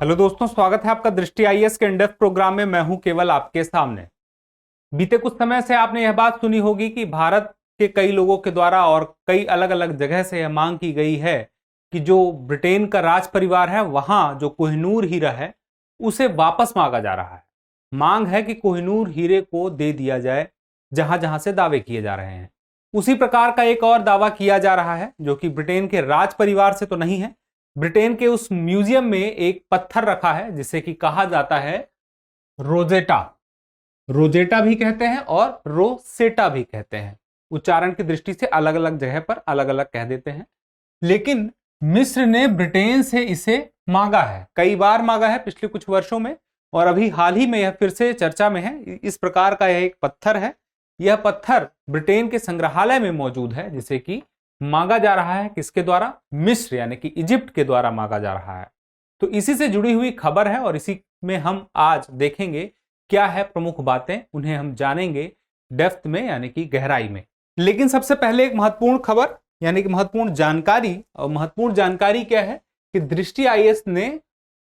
Hello दोस्तों, स्वागत है आपका दृष्टि आईएएस के इंडेप्थ प्रोग्राम में। मैं हूं केवल आपके सामने। बीते कुछ समय से आपने यह बात सुनी होगी कि भारत के कई लोगों के द्वारा और कई अलग अलग जगह से यह मांग की गई है कि जो ब्रिटेन का राज परिवार है वहां जो कोहिनूर हीरा है उसे वापस मांगा जा रहा है। मांग है कि कोहिनूर हीरे को दे दिया जाए जहां जहां से दावे किए जा रहे हैं। उसी प्रकार का एक और दावा किया जा रहा है जो कि ब्रिटेन के राज परिवार से तो नहीं है। ब्रिटेन के उस म्यूजियम में एक पत्थर रखा है जिसे कि कहा जाता है रोजेटा। रोजेटा भी कहते हैं और रोसेटा भी कहते हैं। उच्चारण की दृष्टि से अलग अलग जगह पर अलग अलग कह देते हैं, लेकिन मिस्र ने ब्रिटेन से इसे मांगा है, कई बार मांगा है पिछले कुछ वर्षों में, और अभी हाल ही में यह फिर से चर्चा में है। इस प्रकार का यह एक पत्थर है। यह पत्थर ब्रिटेन के संग्रहालय में मौजूद है, जिसे कि मांगा जा रहा है किसके द्वारा? मिस्र यानी कि इजिप्ट के द्वारा मांगा जा रहा है। तो इसी से जुड़ी हुई खबर है और इसी में हम आज देखेंगे क्या है प्रमुख बातें, उन्हें हम जानेंगे डेप्थ में यानी कि गहराई में। लेकिन सबसे पहले एक महत्वपूर्ण खबर यानी कि महत्वपूर्ण जानकारी, और महत्वपूर्ण जानकारी क्या है कि दृष्टि आईएएस ने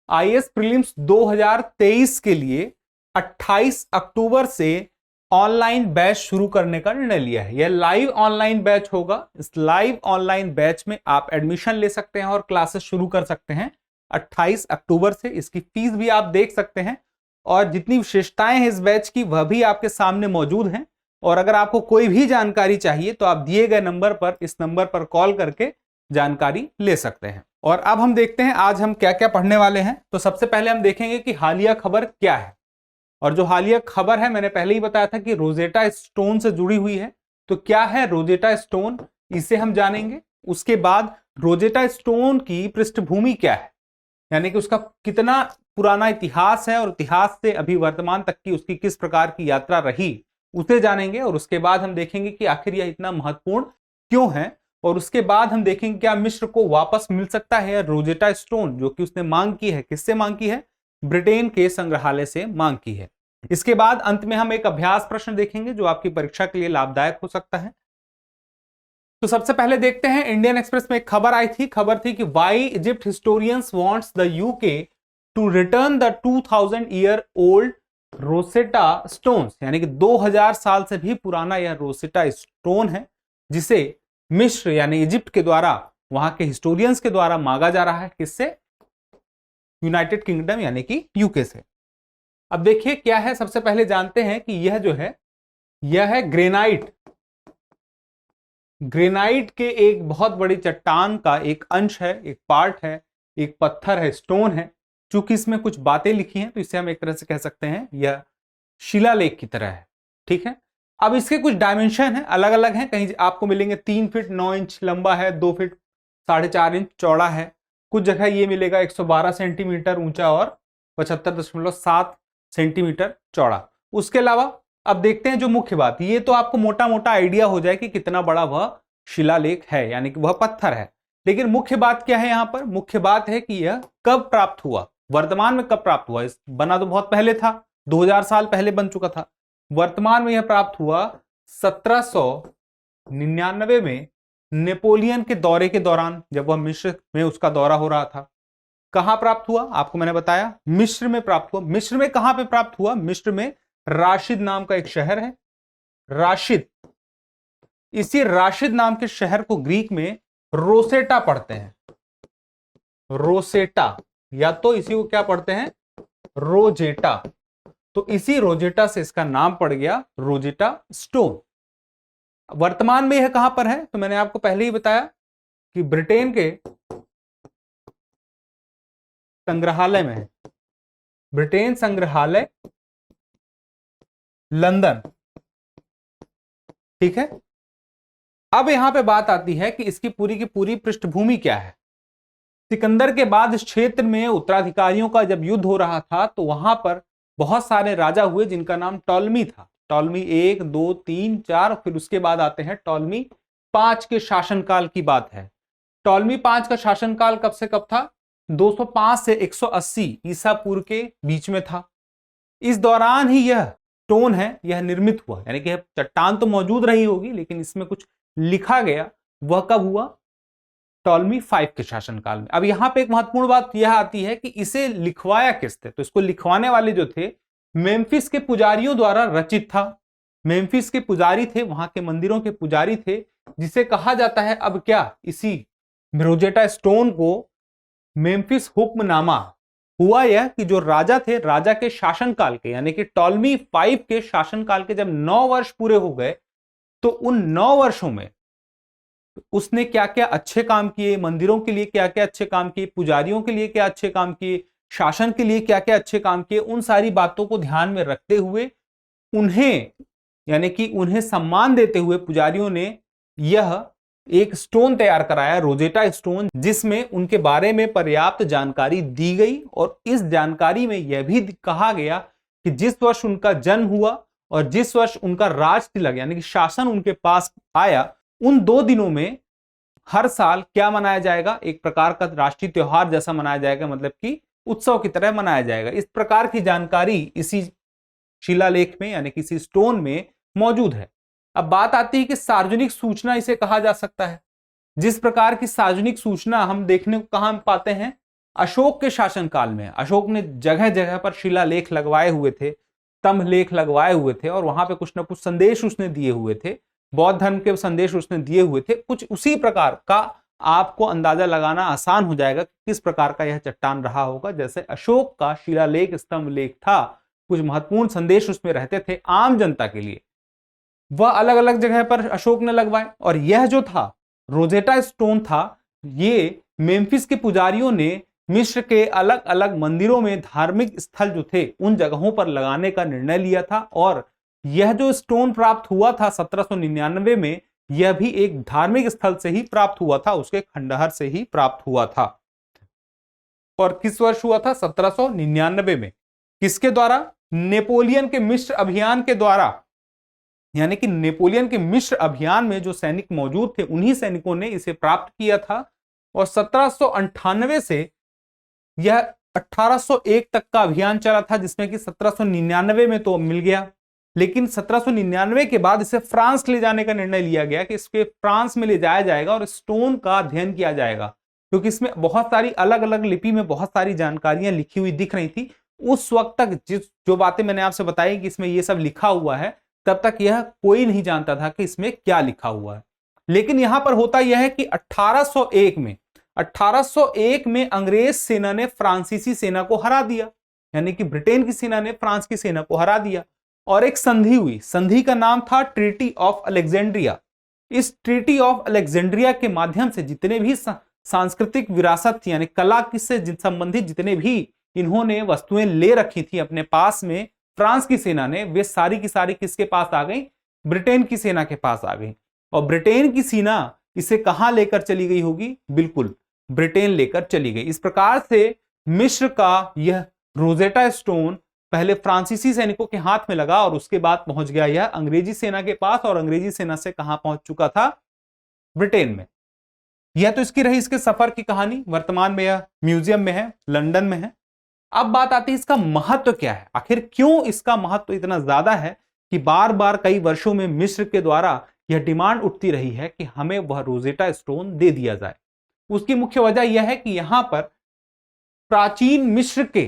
आईएएस प्रीलिम्स 2023 के लिए 28 अक्टूबर से ऑनलाइन बैच शुरू करने का निर्णय लिया है। यह लाइव ऑनलाइन बैच होगा। इस लाइव ऑनलाइन बैच में आप एडमिशन ले सकते हैं और क्लासेस शुरू कर सकते हैं 28 अक्टूबर से। इसकी फीस भी आप देख सकते हैं और जितनी विशेषताएं हैं इस बैच की वह भी आपके सामने मौजूद हैं। और अगर आपको कोई भी जानकारी चाहिए तो आप दिए गए नंबर पर, इस नंबर पर कॉल करके जानकारी ले सकते हैं। और अब हम देखते हैं आज हम क्या क्या पढ़ने वाले हैं। तो सबसे पहले हम देखेंगे कि हालिया खबर क्या है। और जो हालिया खबर है मैंने पहले ही बताया था कि रोजेटा स्टोन से जुड़ी हुई है। तो क्या है रोजेटा स्टोन, इसे हम जानेंगे। उसके बाद रोजेटा स्टोन की पृष्ठभूमि क्या है, यानी कि उसका कितना पुराना इतिहास है और इतिहास से अभी वर्तमान तक की उसकी किस प्रकार की यात्रा रही, उसे जानेंगे। और उसके बाद हम देखेंगे कि आखिर यह इतना महत्वपूर्ण क्यों है। और उसके बाद हम देखेंगे क्या मिस्र को वापस मिल सकता है रोजेटा स्टोन जो कि उसने मांग की है। किससे मांग की है? ब्रिटेन के संग्रहालय से मांग की है। इसके बाद अंत में हम एक अभ्यास प्रश्न देखेंगे जो आपकी परीक्षा के लिए लाभदायक हो सकता है। तो सबसे पहले देखते हैं, इंडियन एक्सप्रेस में एक खबर आई थी। खबर थी कि why Egypt historians wants the UK to return the 2000 year old Rosetta stones, यानी कि 2000 साल से भी पुराना यह रोसेटा स्टोन है जिसे मिस्र यानी इजिप्ट के द्वारा, वहां के हिस्टोरियंस के द्वारा मांगा जा रहा है। किससे? यूनाइटेड किंगडम यानी कि यूके से। अब देखिए क्या है, सबसे पहले जानते हैं कि यह जो है यह है ग्रेनाइट। ग्रेनाइट के एक बहुत बड़ी चट्टान का एक अंश है, एक पार्ट है, एक पत्थर है, स्टोन है। चूंकि इसमें कुछ बातें लिखी हैं तो इसे हम एक तरह से कह सकते हैं यह शिलालेख की तरह है। ठीक है। अब इसके कुछ डायमेंशन है, अलग अलग हैं। कहीं आपको मिलेंगे 3 फीट 9 इंच लंबा है, 2 फीट 4.5 इंच चौड़ा है। कुछ जगह ये मिलेगा 112 सेंटीमीटर ऊंचा और 75.7 सेंटीमीटर चौड़ा। उसके अलावा अब देखते हैं जो मुख्य बात, ये तो आपको मोटा मोटा आइडिया हो जाए कि कितना बड़ा वह शिलालेख है, यानी कि वह पत्थर है। लेकिन मुख्य बात क्या है यहां पर? मुख्य बात है कि यह कब प्राप्त हुआ, वर्तमान में कब प्राप्त हुआ। इस बना तो बहुत पहले था, 2000 साल पहले बन चुका था। वर्तमान में यह प्राप्त हुआ 1799 में नेपोलियन के दौरे के दौरान, जब वह मिस्र में उसका दौरा हो रहा था। कहां प्राप्त हुआ? आपको मैंने बताया मिस्र में प्राप्त हुआ। मिस्र में कहां पे प्राप्त हुआ? मिस्र में राशिद नाम का एक शहर है, राशिद। इसी राशिद नाम के शहर को ग्रीक में रोसेटा पढ़ते हैं, रोसेटा, या तो इसी को क्या पढ़ते हैं? रोजेटा। तो इसी रोजेटा से इसका नाम पड़ गया रोजेटा स्टोन। वर्तमान में यह कहां पर है? तो मैंने आपको पहले ही बताया कि ब्रिटेन के संग्रहालय में है, ब्रिटेन संग्रहालय लंदन। ठीक है। अब यहां पे बात आती है कि इसकी पूरी की पूरी पृष्ठभूमि क्या है। सिकंदर के बाद इस क्षेत्र में उत्तराधिकारियों का जब युद्ध हो रहा था तो वहां पर बहुत सारे राजा हुए जिनका नाम टॉलमी था। टॉलमी 1, 2, 3, 4, फिर उसके बाद आते हैं टॉलमी 5 के शासनकाल की बात है। टॉलमी 5 का शासनकाल कब से कब था? 205 से 180 ईसा पूर्व के बीच में था। इस दौरान ही यह स्टोन है यह निर्मित हुआ, यानी कि चट्टान तो मौजूद रही होगी लेकिन इसमें कुछ लिखा गया। वह कब हुआ? टॉलमी 5 के शासनकाल में। अब यहां पे एक महत्वपूर्ण बात यह आती है कि इसे लिखवाया किसने, तो इसको लिखवाने वाले जो थे मेम्फिस के पुजारियों द्वारा रचित था। मेम्फिस के पुजारी थे, वहां के मंदिरों के पुजारी थे, जिसे कहा जाता है अब क्या, इसी रोजेटा स्टोन को मेम्फिस हुक्मनामा। हुआ यह कि जो राजा थे, राजा के शासनकाल के यानी कि टॉलमी 5 के शासनकाल के जब 9 वर्ष पूरे हो गए, तो उन 9 वर्षों में उसने क्या क्या अच्छे काम किए, मंदिरों के लिए क्या क्या अच्छे काम किए, पुजारियों के लिए क्या अच्छे काम किए, शासन के लिए क्या क्या अच्छे काम किए, उन सारी बातों को ध्यान में रखते हुए उन्हें यानी कि उन्हें सम्मान देते हुए पुजारियों ने यह एक स्टोन तैयार कराया, रोजेटा स्टोन, जिसमें उनके बारे में पर्याप्त जानकारी दी गई। और इस जानकारी में यह भी कहा गया कि जिस वर्ष उनका जन्म हुआ और जिस वर्ष उनका राज तिलक यानी कि शासन उनके पास आया, उन 2 दिनों में हर साल क्या मनाया जाएगा, एक प्रकार का राष्ट्रीय त्योहार जैसा मनाया जाएगा, मतलब कि उत्सव की तरह मनाया जाएगा। इस प्रकार की जानकारी इसी शिलालेख में यानी किसी स्टोन में मौजूद है। अब बात आती है कि सार्वजनिक सूचना इसे कहा जा सकता है। जिस प्रकार की सार्वजनिक सूचना हम देखने को कहां पाते हैं, अशोक के शासनकाल में। अशोक ने जगह जगह पर शिलालेख लगवाए हुए थे, स्तंभ लेख लगवाए हुए थे, और वहां पे कुछ ना कुछ संदेश उसने दिए हुए थे, बौद्ध धर्म के संदेश उसने दिए हुए थे। कुछ उसी प्रकार का आपको अंदाजा लगाना आसान हो जाएगा कि किस प्रकार का यह चट्टान रहा होगा। जैसे अशोक का शिलालेख स्तंभ लेख था, कुछ महत्वपूर्ण संदेश उसमें रहते थे आम जनता के लिए, वह अलग अलग जगह पर अशोक ने लगवाए। और यह जो था रोजेटा स्टोन था, ये मेम्फिस के पुजारियों ने मिस्र के अलग अलग मंदिरों में धार्मिक स्थल जो थे उन जगहों पर लगाने का निर्णय लिया था। और यह जो स्टोन प्राप्त हुआ था 1799 में, यह भी एक धार्मिक स्थल से ही प्राप्त हुआ था, उसके खंडहर से ही प्राप्त हुआ था। और किस वर्ष हुआ था? 1799 में। किसके द्वारा? नेपोलियन के मिस्र अभियान के द्वारा। यानी कि नेपोलियन के मिस्र अभियान में जो सैनिक मौजूद थे, उन्हीं सैनिकों ने इसे प्राप्त किया था। और 1798 से यह 1801 तक का अभियान चला था, जिसमें कि 1799 में तो मिल गया, लेकिन 1799 के बाद इसे फ्रांस ले जाने का निर्णय लिया गया कि इसके फ्रांस में ले जाया जाएगा और स्टोन का अध्ययन किया जाएगा, क्योंकि इसमें बहुत सारी अलग अलग लिपि में बहुत सारी जानकारियां लिखी हुई दिख रही थी। उस वक्त तक जो बातें मैंने आपसे बताई कि इसमें ये सब लिखा हुआ है, तब तक यह कोई नहीं जानता था कि इसमें क्या लिखा हुआ है। लेकिन यहां पर होता यह है कि 1801 में अंग्रेज सेना ने फ्रांसीसी सेना को हरा दिया, यानी कि ब्रिटेन की सेना ने फ्रांस की सेना को हरा दिया, और एक संधि हुई। संधि का नाम था ट्रीटी ऑफ अलेक्जेंड्रिया। इस ट्रीटी ऑफ अलेक्जेंड्रिया के माध्यम से जितने भी सांस्कृतिक विरासत थी, यानी कला से संबंधित जितने भी इन्होंने वस्तुएं ले रखी थी अपने पास में फ्रांस की सेना ने, वे सारी की सारी किसके पास आ गई? ब्रिटेन की सेना के पास आ गई। और ब्रिटेन की सेना इसे कहां लेकर चली गई होगी? बिल्कुल ब्रिटेन लेकर चली गई। इस प्रकार से मिस्र का यह रोजेटा स्टोन पहले फ्रांसीसी सैनिकों के हाथ में लगा और उसके बाद पहुंच गया यह अंग्रेजी सेना के पास, और अंग्रेजी सेना से कहां पहुंच चुका था? ब्रिटेन में। यह तो इसकी रही इसके सफर की कहानी। वर्तमान में यह म्यूजियम में है, लंदन में है। अब बात आती है इसका महत्व क्या है, आखिर क्यों इसका महत्व इतना ज्यादा है कि बार बार कई वर्षों में मिस्र के द्वारा यह डिमांड उठती रही है कि हमें वह रोजेटा स्टोन दे दिया जाए। उसकी मुख्य वजह यह है कि यहां पर प्राचीन मिस्र के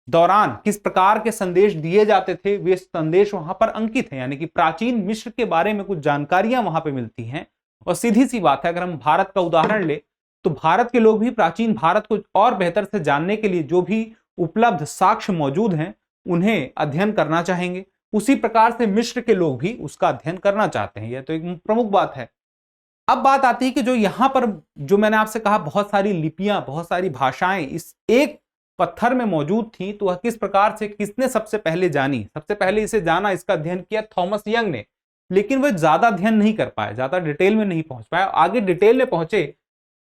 दौरान किस प्रकार के संदेश दिए जाते थे, वे संदेश वहां पर अंकित हैं, यानी कि प्राचीन मिस्र के बारे में कुछ जानकारियां वहां पे मिलती हैं। और सीधी सी बात है, अगर हम भारत का उदाहरण ले तो भारत के लोग भी प्राचीन भारत को और बेहतर से जानने के लिए जो भी उपलब्ध साक्ष्य मौजूद हैं उन्हें अध्ययन करना चाहेंगे। उसी प्रकार से मिस्र के लोग भी उसका अध्ययन करना चाहते हैं। यह तो एक प्रमुख बात है। अब बात आती है कि जो यहां पर जो मैंने आपसे कहा बहुत सारी लिपियां, बहुत सारी भाषाएं इस एक पत्थर में मौजूद थी, तो वह किस प्रकार से, किसने सबसे पहले जानी? सबसे पहले इसे जाना, इसका अध्ययन किया थॉमस यंग ने। लेकिन वह ज्यादा अध्ययन नहीं कर पाए, ज्यादा डिटेल में नहीं पहुंच पाया। आगे डिटेल में पहुंचे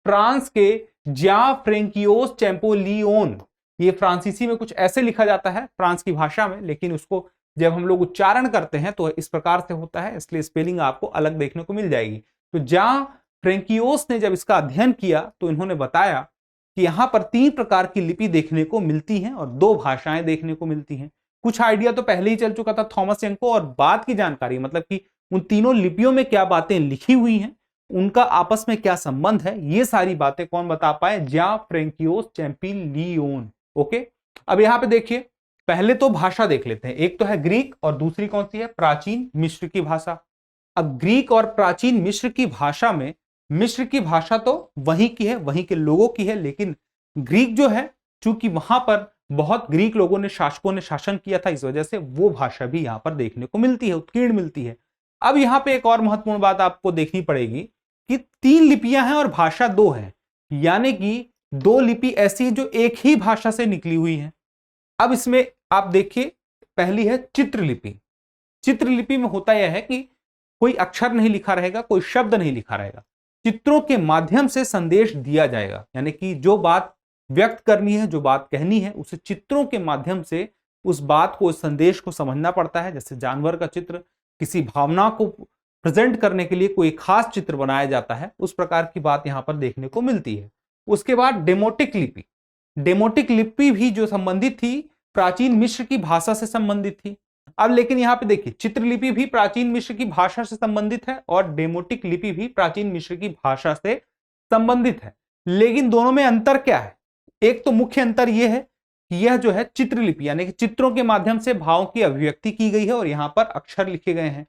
फ्रांस के ज्या फ्रेंकियोस चैंपोलियोन। ये फ्रांसीसी में कुछ ऐसे लिखा जाता है फ्रांस की भाषा में, लेकिन उसको जब हम लोग उच्चारण करते हैं तो इस प्रकार से होता है, इसलिए स्पेलिंग आपको अलग देखने को मिल जाएगी। तो ज्या फ्रेंकियोस ने जब इसका अध्ययन किया तो इन्होंने बताया कि यहां पर 3 प्रकार की लिपि देखने को मिलती हैं और 2 भाषाएं देखने को मिलती हैं। कुछ आइडिया तो पहले ही चल चुका था थॉमस यंग को, और बाद की जानकारी मतलब कि उन तीनों लिपियों में क्या बातें लिखी हुई हैं उनका आपस में क्या संबंध है, ये सारी बातें कौन बता पाए? ज्यां फ्रेंकियोस चैंपिलियोन। ओके, अब यहां पे देखिए, पहले तो भाषा देख लेते हैं। एक तो है ग्रीक और दूसरी कौन सी है? प्राचीन मिस्र की भाषा। अब ग्रीक और प्राचीन मिस्र की भाषा में, मिस्र की भाषा तो वहीं की है, वहीं के लोगों की है, लेकिन ग्रीक जो है, चूंकि वहां पर बहुत ग्रीक लोगों ने, शासकों ने शासन किया था, इस वजह से वो भाषा भी यहां पर देखने को मिलती है, उत्कीर्ण मिलती है। अब यहां पे एक और महत्वपूर्ण बात आपको देखनी पड़ेगी कि 3 लिपियां हैं और भाषा 2 है, यानी कि 2 लिपि ऐसी है जो एक ही भाषा से निकली हुई है। अब इसमें आप देखिए, पहली है चित्रलिपि। चित्रलिपि में होता यह है कि कोई अक्षर नहीं लिखा रहेगा, कोई शब्द नहीं लिखा रहेगा, चित्रों के माध्यम से संदेश दिया जाएगा, यानी कि जो बात व्यक्त करनी है, जो बात कहनी है, उसे चित्रों के माध्यम से उस बात को, उस संदेश को समझना पड़ता है। जैसे जानवर का चित्र, किसी भावना को प्रेजेंट करने के लिए कोई खास चित्र बनाया जाता है, उस प्रकार की बात यहां पर देखने को मिलती है। उसके बाद डेमोटिक लिपि। डेमोटिक लिपि भी जो संबंधित थी, प्राचीन मिस्र की भाषा से संबंधित थी। अब लेकिन यहां पे देखिए, चित्रलिपि भी प्राचीन मिस्र की भाषा से संबंधित है और डेमोटिक लिपि भी प्राचीन मिस्र की भाषा से संबंधित है। लेकिन दोनों में अंतर क्या है? एक तो मुख्य अंतर यह है कि यह जो है चित्रलिपि, यानी कि चित्रों के माध्यम से भावों की अभिव्यक्ति की गई है और यहां पर अक्षर लिखे गए हैं।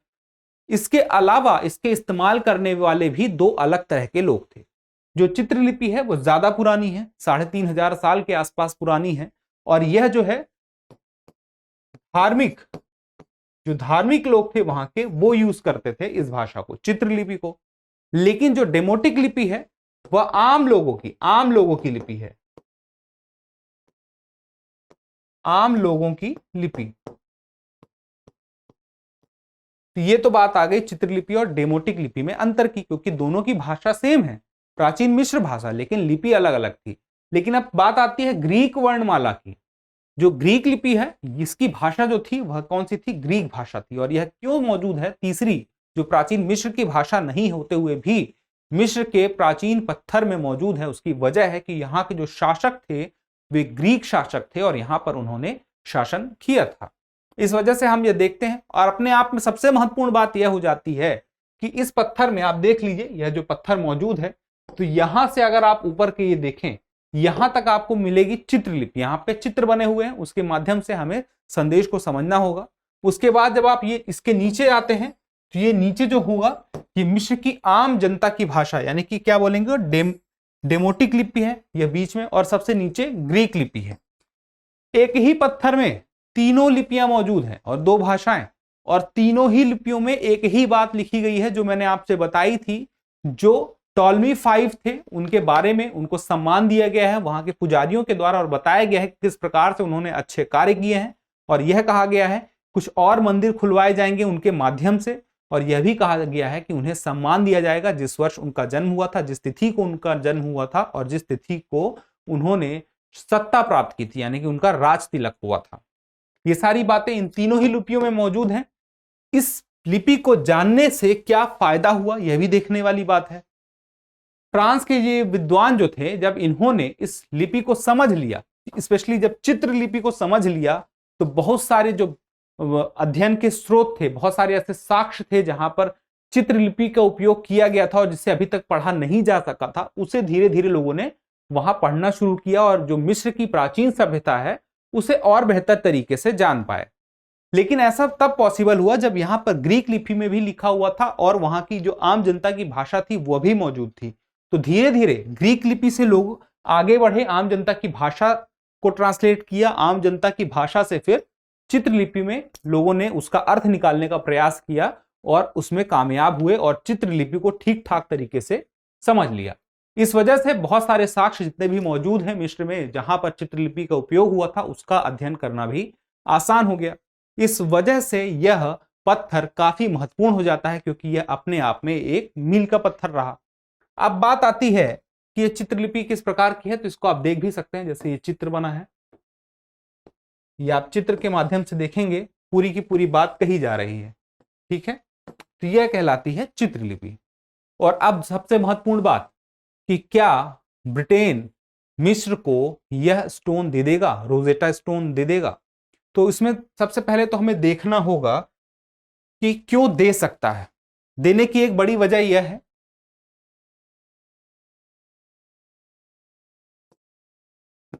इसके अलावा इसके इस्तेमाल करने वाले भी 2 अलग तरह के लोग थे। जो चित्रलिपि है वो ज्यादा पुरानी है, 3500 साल के आसपास पुरानी है, और यह जो है धार्मिक, जो धार्मिक लोग थे वहां के, वो यूज करते थे इस भाषा को, चित्रलिपि को। लेकिन जो डेमोटिक लिपि है वह आम लोगों की लिपि है, आम लोगों की लिपि। तो ये तो बात आ गई चित्रलिपि और डेमोटिक लिपि में अंतर की, क्योंकि दोनों की भाषा सेम है, प्राचीन मिस्र भाषा, लेकिन लिपि अलग अलग थी। लेकिन अब बात आती है ग्रीक वर्णमाला की। जो ग्रीक लिपि है, इसकी भाषा जो थी वह कौन सी थी? ग्रीक भाषा थी। और यह क्यों मौजूद है? तीसरी, जो प्राचीन मिस्र की भाषा नहीं होते हुए भी मिस्र के प्राचीन पत्थर में मौजूद है, उसकी वजह है कि यहाँ के जो शासक थे वे ग्रीक शासक थे और यहाँ पर उन्होंने शासन किया था। इस वजह से हम ये देखते हैं। और अपने आप में सबसे महत्वपूर्ण बात यह हो जाती है कि इस पत्थर में आप देख लीजिए, यह जो पत्थर मौजूद है, तो यहां से अगर आप ऊपर के ये देखें, यहां तक आपको मिलेगी चित्रलिपि। यहां पे चित्र बने हुए हैं, उसके माध्यम से हमें संदेश को समझना होगा। उसके बाद जब आप ये इसके नीचे आते हैं, तो ये नीचे जो होगा, ये मिस्र की आम जनता की भाषा, यानी कि क्या बोलेंगे, डेमोटिक लिपि है यह बीच में, और सबसे नीचे ग्रीक लिपि है। एक ही पत्थर में तीनों लिपियां मौजूद हैं और 2 भाषाएं, और तीनों ही लिपियों में एक ही बात लिखी गई है जो मैंने आपसे बताई थी। जो टॉलमी 5 थे उनके बारे में उनको सम्मान दिया गया है वहां के पुजारियों के द्वारा, और बताया गया है कि किस प्रकार से उन्होंने अच्छे कार्य किए हैं। और यह कहा गया है कुछ और मंदिर खुलवाए जाएंगे उनके माध्यम से, और यह भी कहा गया है कि उन्हें सम्मान दिया जाएगा जिस वर्ष उनका जन्म हुआ था, जिस तिथि को उनका जन्म हुआ था, और जिस तिथि को उन्होंने सत्ता प्राप्त की थी, यानी कि उनका राज तिलक हुआ था। ये सारी बातें इन तीनों ही लिपियों में मौजूद हैं। इस लिपि को जानने से क्या फायदा हुआ, यह भी देखने वाली बात है। फ्रांस के ये विद्वान जो थे, जब इन्होंने इस लिपि को समझ लिया, स्पेशली जब चित्र लिपि को समझ लिया, तो बहुत सारे जो अध्ययन के स्रोत थे, बहुत सारे ऐसे साक्ष्य थे जहां पर चित्रलिपि का उपयोग किया गया था और जिसे अभी तक पढ़ा नहीं जा सका था, उसे धीरे धीरे लोगों ने वहां पढ़ना शुरू किया और जो मिस्र की प्राचीन सभ्यता है उसे और बेहतर तरीके से जान पाए। लेकिन ऐसा तब पॉसिबल हुआ जब यहां पर ग्रीक लिपि में भी लिखा हुआ था और वहां की जो आम जनता की भाषा थी वह भी मौजूद थी। तो धीरे धीरे ग्रीक लिपि से लोग आगे बढ़े, आम जनता की भाषा को ट्रांसलेट किया, आम जनता की भाषा से फिर चित्रलिपि में लोगों ने उसका अर्थ निकालने का प्रयास किया और उसमें कामयाब हुए और चित्रलिपि को ठीक ठाक तरीके से समझ लिया। इस वजह से बहुत सारे साक्ष्य जितने भी मौजूद हैं मिस्र में जहां पर चित्रलिपि का उपयोग हुआ था, उसका अध्ययन करना भी आसान हो गया। इस वजह से यह पत्थर काफी महत्वपूर्ण हो जाता है क्योंकि यह अपने आप में एक मील का पत्थर रहा। अब बात आती है कि यह चित्रलिपि किस प्रकार की है, तो इसको आप देख भी सकते हैं। जैसे ये चित्र बना है, ये आप चित्र के माध्यम से देखेंगे, पूरी की पूरी बात कही जा रही है, ठीक है। तो यह कहलाती है चित्रलिपि। और अब सबसे महत्वपूर्ण बात कि क्या ब्रिटेन मिस्र को यह स्टोन दे देगा, रोजेटा स्टोन दे देगा? तो इसमें सबसे पहले तो हमें देखना होगा कि क्यों दे सकता है। देने की एक बड़ी वजह यह है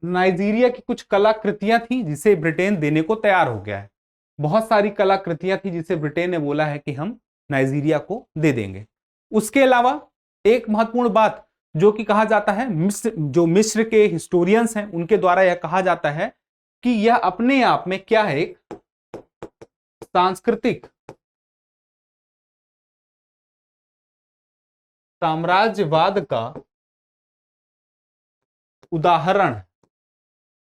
नाइजीरिया की कुछ कलाकृतियां थी जिसे ब्रिटेन देने को तैयार हो गया है। बहुत सारी कलाकृतियां थी जिसे ब्रिटेन ने बोला है कि हम नाइजीरिया को दे देंगे। उसके अलावा एक महत्वपूर्ण बात जो कि कहा जाता है, मिस्र के हिस्टोरियंस हैं उनके द्वारा यह कहा जाता है कि यह अपने आप में क्या है, एक सांस्कृतिक साम्राज्यवाद का उदाहरण।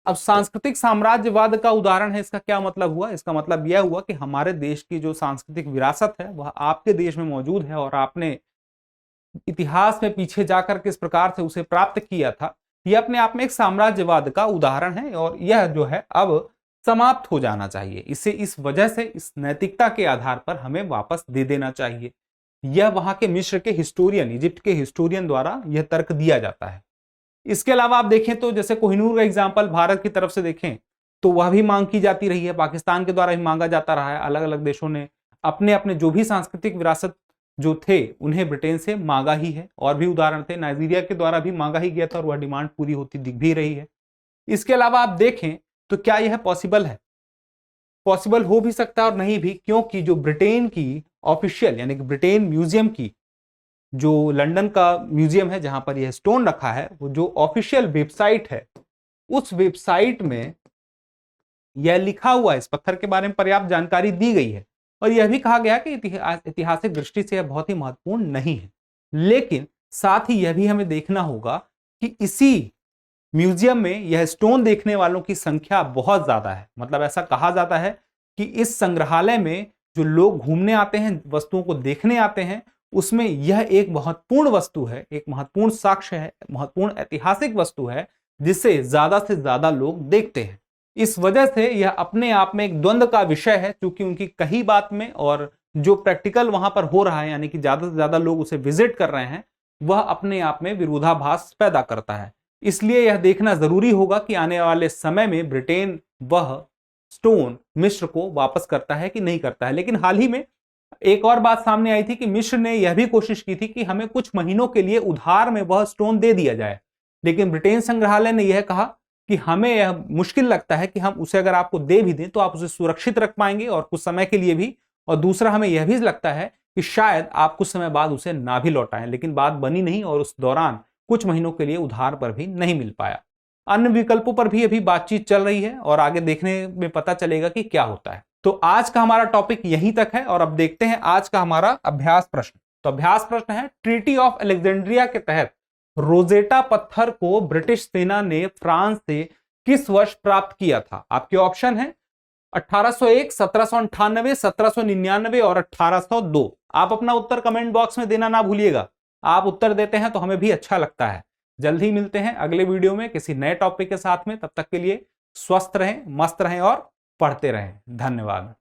अब सांस्कृतिक साम्राज्यवाद का उदाहरण है, इसका क्या मतलब हुआ? इसका मतलब यह हुआ कि हमारे देश की जो सांस्कृतिक विरासत है वह आपके देश में मौजूद है और आपने इतिहास में पीछे जाकर किस प्रकार से उसे प्राप्त किया था, यह अपने आप में एक साम्राज्यवाद का उदाहरण है और यह जो है अब समाप्त हो जाना चाहिए। इसे इस वजह से इस नैतिकता के आधार पर हमें वापस दे देना चाहिए। यह वहां के मिस्र के हिस्टोरियन, इजिप्ट के हिस्टोरियन द्वारा यह तर्क दिया जाता है। इसके अलावा आप देखें तो जैसे कोहिनूर का एग्जाम्पल भारत की तरफ से देखें तो वह भी मांग की जाती रही है, पाकिस्तान के द्वारा भी मांगा जाता रहा है। अलग अलग देशों ने अपने अपने जो भी सांस्कृतिक विरासत जो थे उन्हें ब्रिटेन से मांगा ही है। और भी उदाहरण थे, नाइजीरिया के द्वारा भी मांगा ही गया था और वह डिमांड पूरी होती दिख भी रही है। इसके अलावा आप देखें तो क्या यह पॉसिबल है? पॉसिबल हो भी सकता है और नहीं भी, क्योंकि जो ब्रिटेन की ऑफिशियल यानी कि ब्रिटेन म्यूजियम की जो लंदन का म्यूजियम है जहां पर यह स्टोन रखा है, वो जो ऑफिशियल वेबसाइट है उस वेबसाइट में यह लिखा हुआ है, इस पत्थर के बारे में पर्याप्त जानकारी दी गई है और यह भी कहा गया कि ऐतिहासिक दृष्टि से यह बहुत ही महत्वपूर्ण नहीं है। लेकिन साथ ही यह भी हमें देखना होगा कि इसी म्यूजियम में यह स्टोन देखने वालों की संख्या बहुत ज्यादा है। मतलब ऐसा कहा जाता है कि इस संग्रहालय में जो लोग घूमने आते हैं, वस्तुओं को देखने आते हैं, उसमें यह एक महत्वपूर्ण वस्तु है, एक महत्वपूर्ण साक्ष्य है, महत्वपूर्ण ऐतिहासिक वस्तु है जिसे ज्यादा से ज्यादा लोग देखते हैं। इस वजह से यह अपने आप में एक द्वंद्व का विषय है, क्योंकि उनकी कही बात में और जो प्रैक्टिकल वहां पर हो रहा है यानी कि ज्यादा से ज्यादा लोग उसे विजिट कर रहे हैं, वह अपने आप में विरोधाभास पैदा करता है। इसलिए यह देखना जरूरी होगा कि आने वाले समय में ब्रिटेन वह स्टोन मिस्र को वापस करता है कि नहीं करता है। लेकिन हाल ही में एक और बात सामने आई थी कि मिस्र ने यह भी कोशिश की थी कि हमें कुछ महीनों के लिए उधार में वह स्टोन दे दिया जाए, लेकिन ब्रिटेन संग्रहालय ने यह कहा कि हमें यह मुश्किल लगता है कि हम उसे अगर आपको दे भी दें तो आप उसे सुरक्षित रख पाएंगे और कुछ समय के लिए भी, और दूसरा हमें यह भी लगता है कि शायद आप कुछ समय बाद उसे ना भी लौटाएं। लेकिन बात बनी नहीं और उस दौरान कुछ महीनों के लिए उधार पर भी नहीं मिल पाया। अन्य विकल्पों पर भी अभी बातचीत चल रही है और आगे देखने में पता चलेगा कि क्या होता है। तो आज का हमारा टॉपिक यहीं तक है और अब देखते हैं आज का हमारा अभ्यास प्रश्न। तो अभ्यास प्रश्न है, ट्रीटी ऑफ अलेक्जेंड्रिया के तहत रोजेटा पत्थर को ब्रिटिश सेना ने फ्रांस से किस वर्ष प्राप्त किया था? आपके ऑप्शन है 1801, 1798, 1799 और 1802। आप अपना उत्तर कमेंट बॉक्स में देना ना भूलिएगा। आप उत्तर देते हैं तो हमें भी अच्छा लगता है। जल्द ही मिलते हैं अगले वीडियो में किसी नए टॉपिक के साथ में। तब तक के लिए स्वस्थ रहें, मस्त रहें और पढ़ते रहें। धन्यवाद।